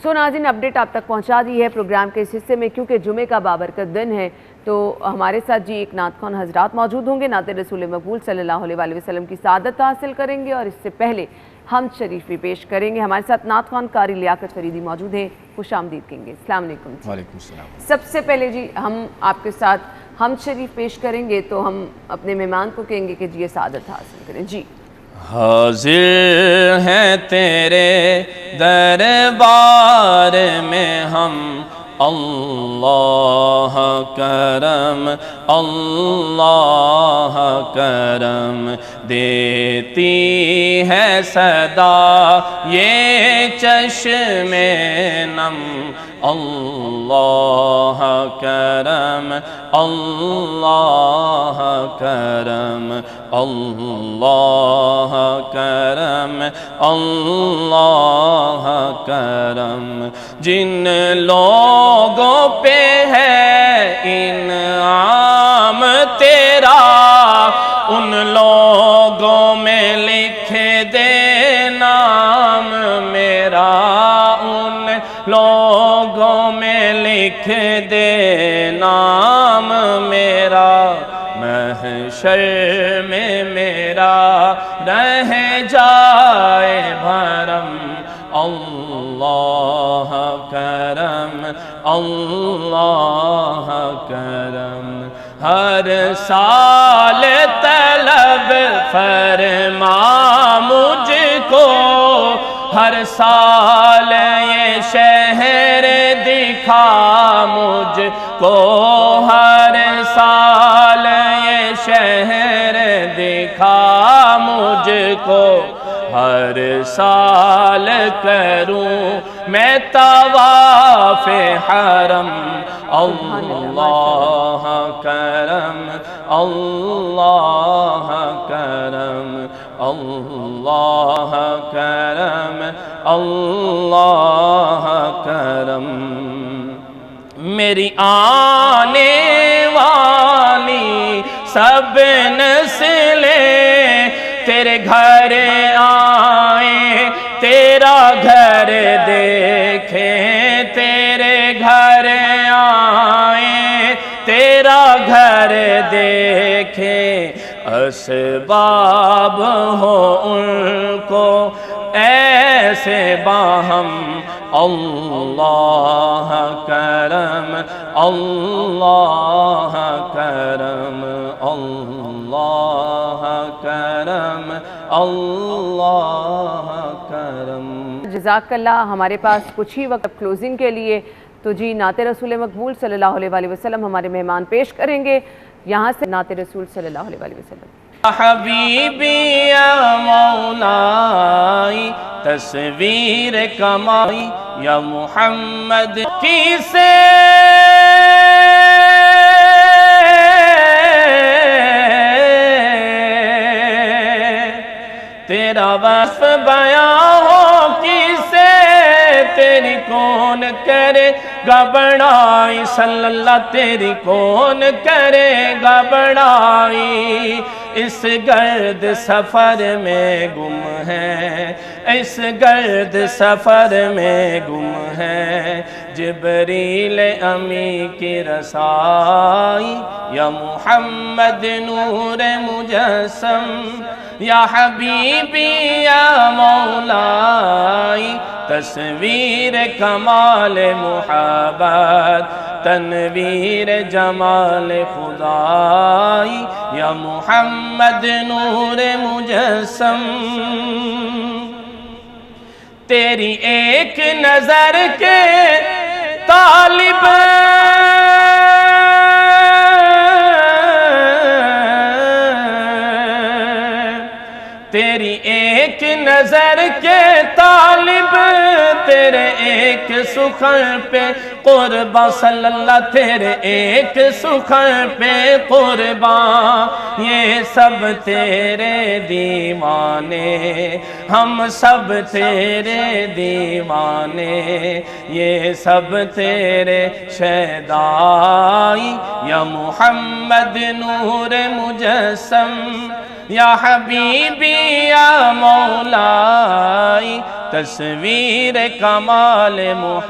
سو ناظرین، اپڈیٹ آپ تک پہنچا دی ہے پروگرام کے اس حصے میں، کیونکہ جمعے کا بابرکت دن ہے تو ہمارے ساتھ جی ایک نعت خوان حضرات موجود ہوں گے، نعت رسول مقبول صلی اللہ علیہ وسلم کی سعادت حاصل کریں گے، اور اس سے پہلے حمد شریف بھی پیش کریں گے۔ ہمارے ساتھ نعت خوان قاری لیاقت فریدی موجود ہیں، خوش آمدید کہیں گے۔ السلام علیکم۔ وعلیکم السلام۔ سب سے پہلے جی ہم آپ کے ساتھ حمد شریف پیش کریں گے، تو ہم اپنے مہمان کو کہیں گے کہ جی یہ سعادت حاصل کریں۔ جی حاضر ہیں تیرے دربار میں ہم، اللہ کرم اللہ کرم، دیتی ہے صدا یہ چشم نم، اللہ کرم اللہ کرم اللہ کرم اللہ کرم، جن لوگوں پہ ہے انعام تیرا ان لوگوں میں لکھ دے نام میرا، ان لوگوں میں لکھ دے نام میرا، محشر میں میرا رہ جائے بھرم، اللہ کرم اللہ کرم، ہر سال طلب فرما مجھ کو، ہر سال یہ شہر دکھا مجھ کو، ہر سال یہ شہر دکھا مجھ کو، ہر سال کروں میں طواف حرم، اللہ کرم اللہ کرم اللہ کرم اللہ کرم، میری آنے والی سب نسلیں تیرے گھر آئیں، تیرا گھر دیکھیں، تیرے گھر آئیں، تیرا گھر دیکھیں، اسباب ہو ان کو ایسے باہم، اللہ کرم اللہ کرم اللہ کرم اللہ کرم۔ جزاک اللہ۔ ہمارے پاس کچھ ہی وقت کلوزنگ کے لیے، تو جی نعت رسول مقبول صلی اللہ علیہ وسلم ہمارے مہمان پیش کریں گے، یہاں سے نعت رسول صلی اللہ علیہ وسلم۔ حبیبی یا مولائی تصویر کمائی یا محمد کی سے، تیرا وصف بیان ہو کسے، تیری کون کرے گا بڑائی، صلی اللہ تیری کون کرے گا بڑائی، اس گرد سفر میں گم ہے، اس گرد سفر میں گم ہے، جبریل امی کی رسائی یا محمد نور مجسم، یا حبیبی یا مولائی تصویر کمال محبت، تنویر جمال خدائی یا محمد نور مجسم، تیری ایک نظر کے طالب تیری ایک نظر کے طالب، تیرے ایک سخن پہ قربان، صلی اللہ تیرے ایک سخن پہ قربان، یہ سب تیرے دیوانے، ہم سب تیرے دیوانے، یہ سب تیرے شیدائی یا محمد نور مجسم، یا حبیبی یا مولائی تصویر کمال محمد